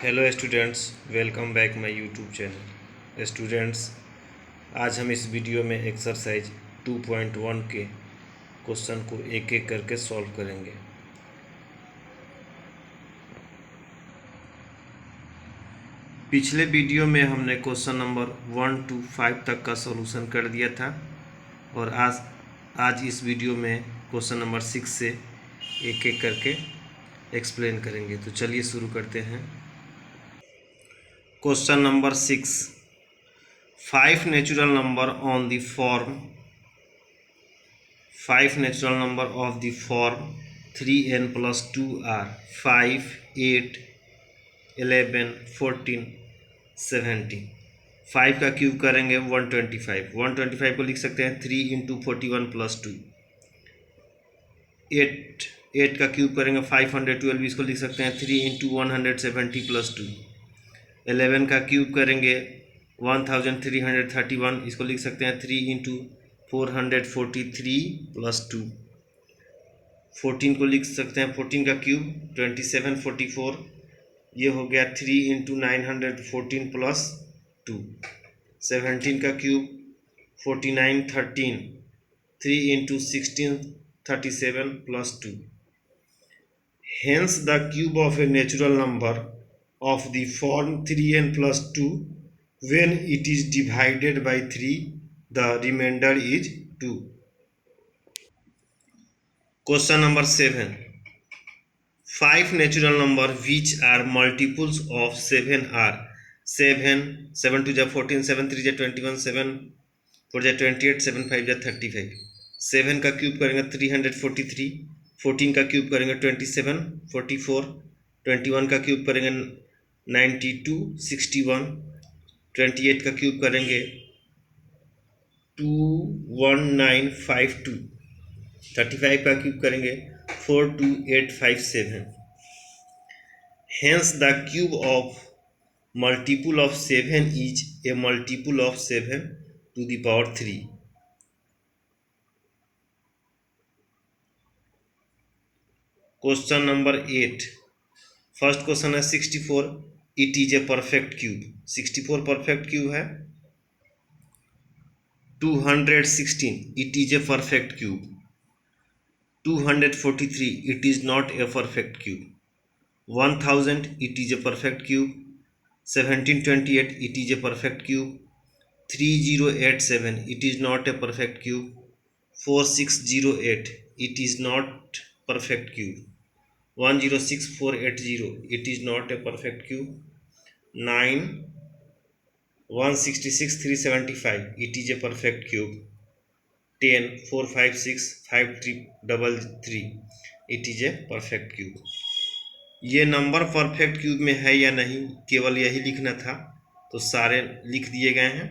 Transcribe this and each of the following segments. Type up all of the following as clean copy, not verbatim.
Hello students, welcome back my YouTube channel. Students, आज हम इस वीडियो में एक्सरसाइज 2.1 के क्वेश्चन को एक एक करके सॉल्व करेंगे। पिछले वीडियो में हमने क्वेश्चन नंबर 1 to 5 तक का सॉल्यूशन कर दिया था और आज इस वीडियो में क्वेश्चन नंबर 6 से एक एक करके एक्सप्लेन करेंगे। तो चलिए शुरू करते हैं। Question number 6, 5 natural number on the form 5 natural number of the form 3n plus 2 are 5, 8, 11, 14, 17। 5 का क्यूब करेंगे 125। 125 को लिख सकते हैं 3 इंटू 41 प्लस 2। 8 का क्यूब करेंगे 512, इसको लिख सकते हैं 3 इंटू 170 प्लस 2। 11 का क्यूब करेंगे 1331, इसको लिख सकते हैं 3 इंटू 443 प्लस 2। 14 को लिख सकते हैं 14 का क्यूब 2744, ये हो गया 3 इंटू 914 प्लस 2। 17 का cube 4913, 3 into 1637 plus 2। Hence the cube of a natural number of the form 3n plus 2, when it is divided by 3, the remainder is 2. Question number 7. 5 natural number which are multiples of 7 are 7, 7 2 जा 14, 7 3 जा 21, 7 4 जा 28, 7 5 जा 35। 7 का cube करेंगे 343, 14 का cube करेंगे 27, 44, 21 का cube करेंगे 92, 61, 28 का क्यूब करेंगे 21952, 35 का क्यूब करेंगे 42857। Hence the cube of multiple of 7 is a multiple of 7 to the power 3. Question number 8. First question है 64, it is a perfect cube. 64 perfect cube है। 216, it is a perfect cube. 243, it is not a perfect cube. 1000, it is a perfect cube. 1728, it is a perfect cube. 3087, it is not a perfect cube. 4608, it is not perfect cube. 106480, it is not a perfect cube. 9 166375, it is a perfect cube. 10 456 5333, it is a perfect cube. ये number perfect cube में है या नहीं, केवल यही लिखना था, तो सारे लिख दिए गए हैं।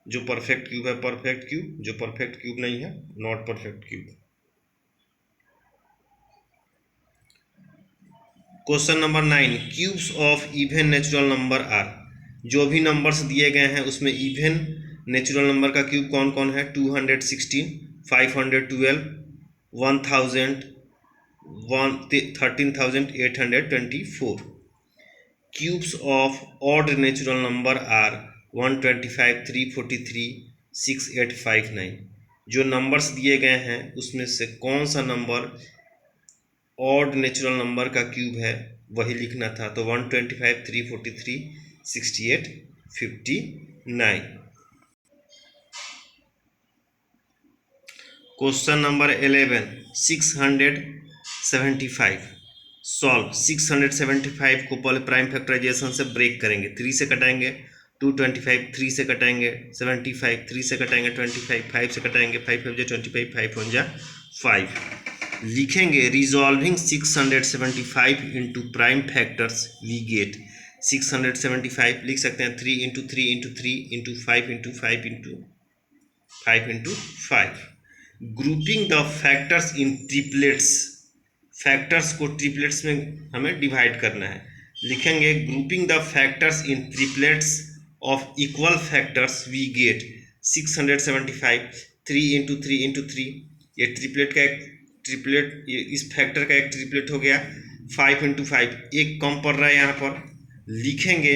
जो परफेक्ट क्यूब है परफेक्ट क्यूब, जो परफेक्ट क्यूब नहीं है not perfect cube. Question number 9, cubes of even natural number are. जो भी नंबर्स दिए गए हैं उसमें इवन नेचुरल नंबर का क्यूब कौन कौन है? 216, 512, 1000, 13824। Cubes of odd natural number are 125, 343, 6859। जो नंबर्स दिए गए हैं उसमें से कौन सा नंबर ऑड नेचुरल नंबर का क्यूब है वही लिखना था। तो 125, 343, 68, 59। Question number 11, 675 solve. 675 को पहले प्राइम फैक्टराइजेशन से ब्रेक करेंगे। 3 से कटाएंगे 225, 3 से कटाएंगे 75, 3 से कटाएंगे 25, 5 से कटाएंगे 5 5 जा 25, 5 1 जा 5। लिखेंगे resolving 675 into prime factors we get 675। लिख सकते हैं 3 into 3 into 3 into 5 into 5 into 5 into 5। Grouping the factors in triplets. Factors को ट्रिपलेट्स में हमें डिवाइड करना है। लिखेंगे grouping the factors in triplets of equal factors we get 675। 3 into 3 into 3, ये ट्रिपलेट का एक ट्रिपलेट, ये इस फैक्टर का एक ट्रिपलेट हो गया। 5 इंटू 5, एक कम पड़ रहा है यहाँ पर लिखेंगे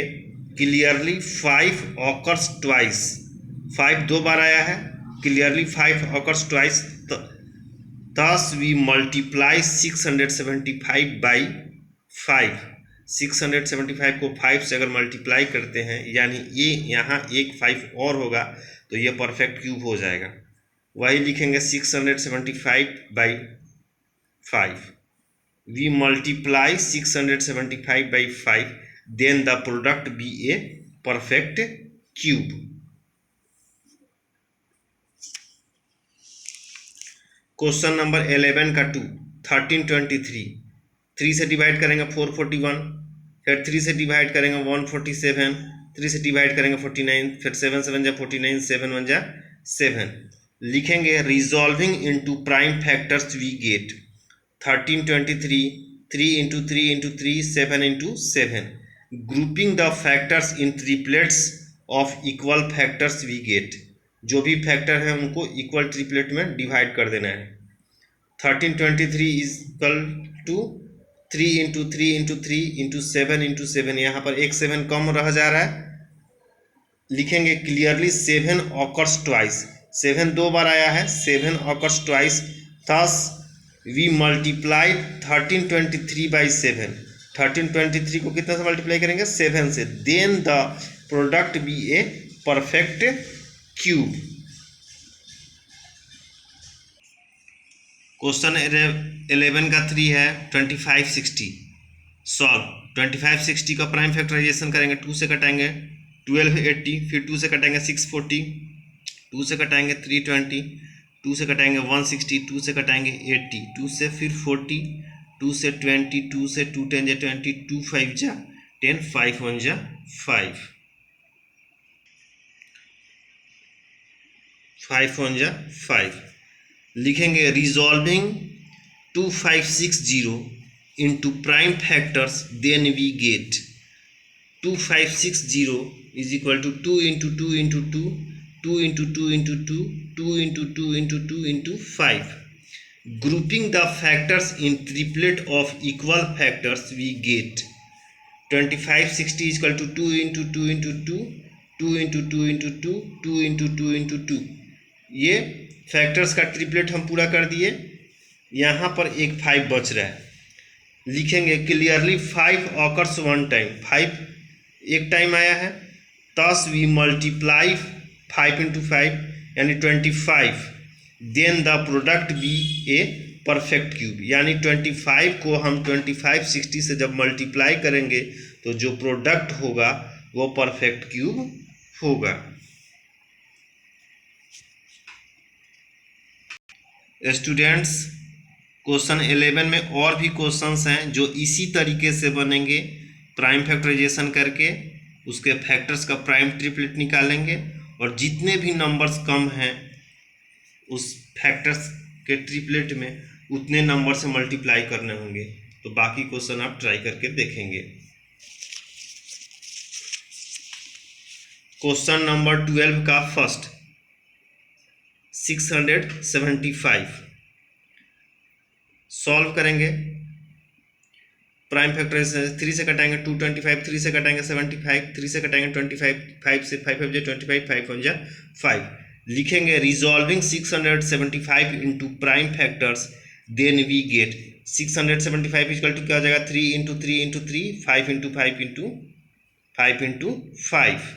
क्लियरली 5 ऑकर्स ट्वाइस, 5 दो बार आया है, clearly 5 occurs twice, thus we multiply 675 by 5। 675 को 5 से अगर मल्टीप्लाई करते हैं यानी ये यहाँ एक 5 और होगा तो ये परफेक्ट क्यूब हो जाएगा। वही लिखेंगे 675 by 5, we multiply 675 by 5, then the product be a perfect cube। Question number 11 का 2, 1323, 3 से डिवाइड करेंगे 441, फिर 3 से डिवाइड करेंगे 147, 3 से डिवाइड करेंगे 49, फिर 7 7 जा 49, 7 1 जा 7। लिखेंगे resolving into prime factors we get 1323, 3 into 3 into 3, 7 into 7। Grouping the factors in triplets of equal factors we get, जो भी फैक्टर है उनको इक्वल ट्रिपलेट में डिवाइड कर देना है। 1323 is equal to 3 into 3 into 3 into 7 into 7, यहाँ पर एक 7 कम रह जा रहा है, लिखेंगे क्लियरली 7 ऑकर्स ट्वाइस, 7 दो बार आया है, 7 occurs twice, thus we multiply 1323 by 7, 1323 को कितना से मल्टीप्लाई करेंगे 7 से, then the product be a perfect cube. Question 11 का 3 है 2560, सॉल्व। 2560 का प्राइम फैक्टराइजेशन करेंगे, 2 से कटाएंगे 1280, फिर 2 से कटाएंगे 640, 2 से कटाएंगे 320, 2 से कटाएंगे 160, 2 से कटाएंगे 80, 2 से फिर 40, 2 से 20, 2 से 2 10 जा 20, 2 5 जा 10, 5 1 जा 5, 5 1 जा 5। लिखेंगे resolving 2560 into prime factors, then we get 2560 is equal to 2 into 2 into 2, 2 into 2 into 2, 2 into 2 into 2 into 5। Grouping the factors in triplet of equal factors we get 2560 is equal to 2 into 2 into 2, 2 into 2 into 2, 2 into 2 into 2। ये factors का triplet हम पूरा कर दिए, यहाँ पर एक 5 बच रहा है, लिखेंगे क्लियरली 5 ऑकर्स वन टाइम, 5 एक टाइम आया है, थस वी मल्टीप्लाई 5 इंटू 5 यानी 25, then the product be a perfect cube, यानी 25 को हम 2560 से जब मल्टीप्लाई करेंगे तो जो प्रोडक्ट होगा वो परफेक्ट क्यूब होगा। स्टूडेंट्स, क्वेश्चन 11 में और भी क्वेश्चंस हैं जो इसी तरीके से बनेंगे, प्राइम फैक्टराइजेशन करके उसके फैक्टर्स का प्राइम ट्रिपलेट निकालेंगे और जितने भी नंबर्स कम हैं उस फैक्टर्स के ट्रिपलेट में उतने नंबर से मल्टीप्लाई करने होंगे। तो बाकी क्वेश्चन आप ट्राई करके देखेंगे। क्वेश्चन नंबर 12 का फर्स्ट 675 सॉल्व करेंगे। प्राइम फैक्टराइजेशन 3 से कटाएंगे 225, 3 से कटाएंगे 75, 3 से कटाएंगे 25, 5 से 5 5 जा 25, 5 1 जा 5। लिखेंगे resolving 675 into prime factors, then we get 675 equal to क्या हो जाएगा 3 into 3 into 3, 5 into 5 into 5 into 5।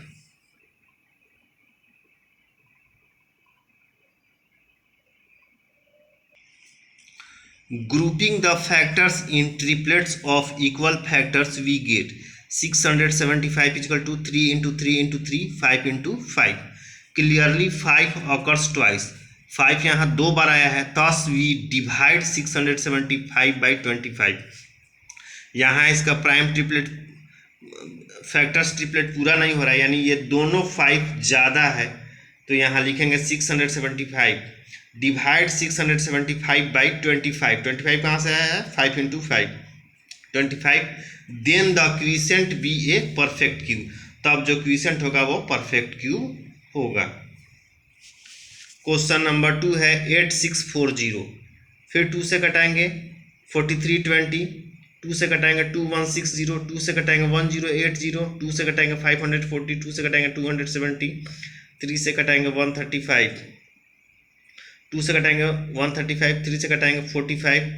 Grouping the factors in triplets of equal factors we get 675 is equal to 3 into 3 into 3, 5 into 5। Clearly 5 occurs twice, 5 यहाँ दो बार आया है, thus we divide 675 by 25। यहाँ इसका prime triplet factors triplet पूरा नहीं हो रहा है, यानी ये दोनों 5 ज़्यादा है, तो यहाँ लिखेंगे 675 डिवाइड 675 बाई 25। 25 कहाँ से आया है 5 into 5 25, then the quotient be a perfect cube, तब जो क्वीसेंट होगा वो परफेक्ट क्यूब होगा। क्वेश्चन नंबर 2 है 8640, फिर 2 से कटाएंगे 4320, 2 से कटाएंगे 2160, 2 से कटाएंगे 1080, 2 से कटाएंगे 540, 2 से कटाएंगे 270, 3 से कटाएंगे 135, 2 से कटाएंगे 135, 3 से कटाएंगे 45,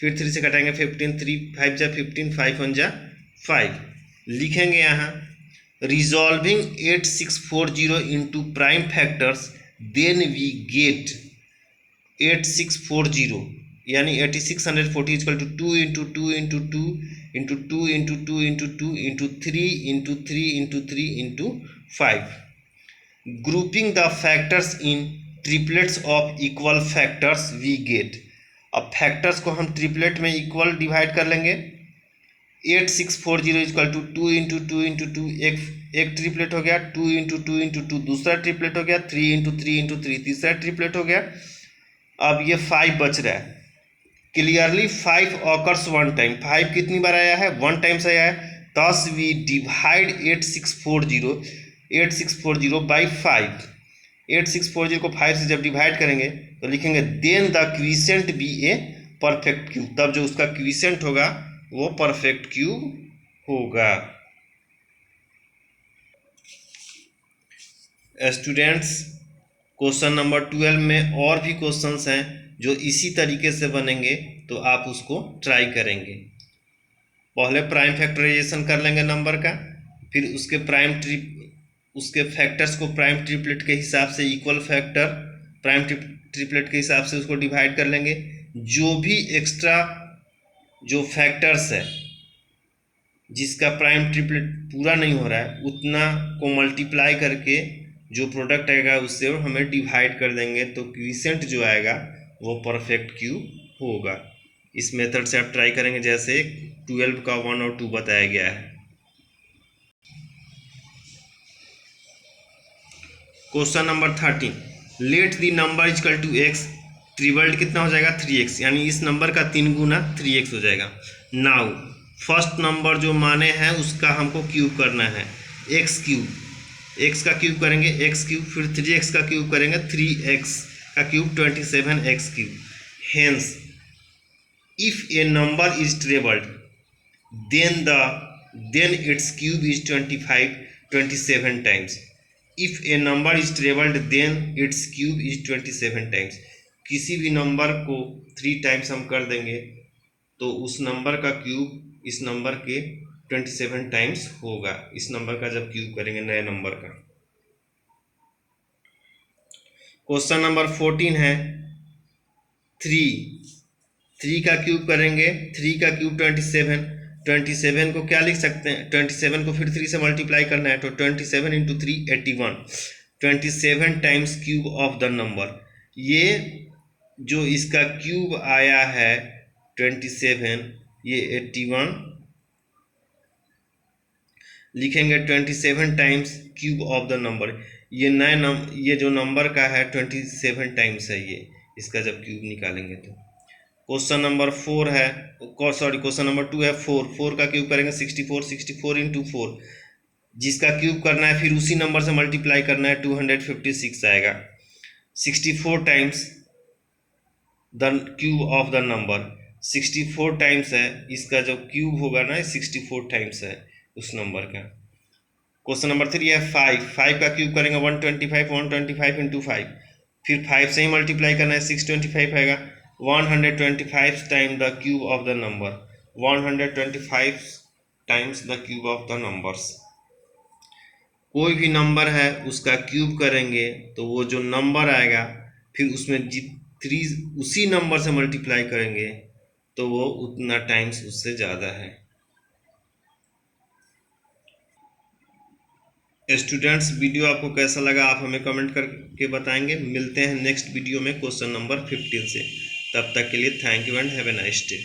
फिर 3 से कटाएंगे 15, 3 5 जा 15, 5 1 जा 5। लिखेंगे यहाँ resolving 8640 into prime factors, then we get 8640 यानी 8640 equal to 2 into 2 into 2 into 2 into 2 into 2 into 3 into 3 into 3 into 5। Grouping the factors in triplets of equal factors we get. अब फैक्टर्स को हम ट्रिपलेट में इक्वल डिवाइड कर लेंगे। 8640 equal to 2 into 2 into 2 एक triplet हो गया, 2 इंटू 2 इंटू 2 दूसरा ट्रिपलेट हो गया, 3 इंटू 3 इंटू 3 तीसरा ट्रिपलेट हो गया। अब ये 5 बच रहा है। क्लियरली 5 ऑकर्स वन टाइम, 5 कितनी बार आया है? 1 टाइम्स आया है। Thus we divide 8640 by 5। 8640 को 5 से जब डिवाइड करेंगे तो लिखेंगे then the quotient be a perfect cube, तब जो उसका क्वीसेंट होगा वो परफेक्ट क्यूब होगा। स्टूडेंट्स, क्वेश्चन नंबर 12 में और भी क्वेश्चंस हैं जो इसी तरीके से बनेंगे, तो आप उसको ट्राई करेंगे। पहले प्राइम फैक्टराइजेशन कर लेंगे नंबर का, फिर उसके फैक्टर्स को प्राइम ट्रिपलेट के हिसाब से इक्वल फैक्टर प्राइम ट्रिपलेट के हिसाब से उसको डिवाइड कर लेंगे। जो भी एक्स्ट्रा जो फैक्टर्स है जिसका प्राइम ट्रिपलेट पूरा नहीं हो रहा है उतना को मल्टीप्लाई करके जो प्रोडक्ट आएगा उससे हमें डिवाइड कर देंगे, तो क्वीसेंट जो आएगा वो परफेक्ट क्यूब होगा। इस मेथड से आप ट्राई करेंगे जैसे 12 का 1 और 2 बताया गया है। Question number 13, let the number equal to x, tripled कितना हो जाएगा? 3x, यानी इस नंबर का 3 गुना 3x हो जाएगा। नाउ फर्स्ट नंबर जो माने हैं उसका हमको क्यूब करना है, एक्स क्यूब, एक्स का क्यूब करेंगे एक्स क्यूब, फिर 3x का क्यूब करेंगे 3x का cube 27x cube. Hence if a number is trebled then its cube is 27 times. If a number is trebled then its cube is 27 times. किसी भी number को 3 times हम कर देंगे तो उस नंबर का क्यूब इस नंबर के 27 टाइम्स होगा, इस नंबर का जब क्यूब करेंगे नए नंबर का। क्वेश्चन नंबर 14 है 3 का क्यूब करेंगे, 3 का क्यूब 27 को क्या लिख सकते हैं? 27 को फिर 3 से मल्टीप्लाई करना है, तो 27 into 3 81, 27 times cube of the number. ये जो इसका क्यूब आया है 27, ये 81 लिखेंगे 27 times cube of the number. ये जो नंबर का है 27 टाइम्स है ये, इसका जब क्यूब निकालेंगे तो। क्वेश्चन नंबर 4 है, क्वेश्चन नंबर 2 है 4 का क्यूब करेंगे 64 इंटू 4, जिसका क्यूब करना है फिर उसी नंबर से मल्टीप्लाई करना है, 256 आएगा। 64 times the cube of the number, 64 times है, इसका जो क्यूब होगा ना 64 टाइम्स है उस नंबर का। क्वेश्चन नंबर 3 है 5 का क्यूब करेंगे 125 इंटू 5, फिर 5 से ही मल्टीप्लाई करना है, 625 आएगा। 125 time the cube of the number, 125 times the cube of the numbers. कोई भी नंबर है उसका क्यूब करेंगे तो वो जो नंबर आएगा फिर उसमें 3 उसी नंबर से मल्टीप्लाई करेंगे तो वो उतना टाइम्स उससे ज़्यादा है। स्टूडेंट्स, वीडियो आपको कैसा लगा आप हमें कमेंट करके बताएंगे। मिलते हैं नेक्स्ट वीडियो में क्वेश्चन नंबर 15 से। तब तक के लिए thank you and have a nice day.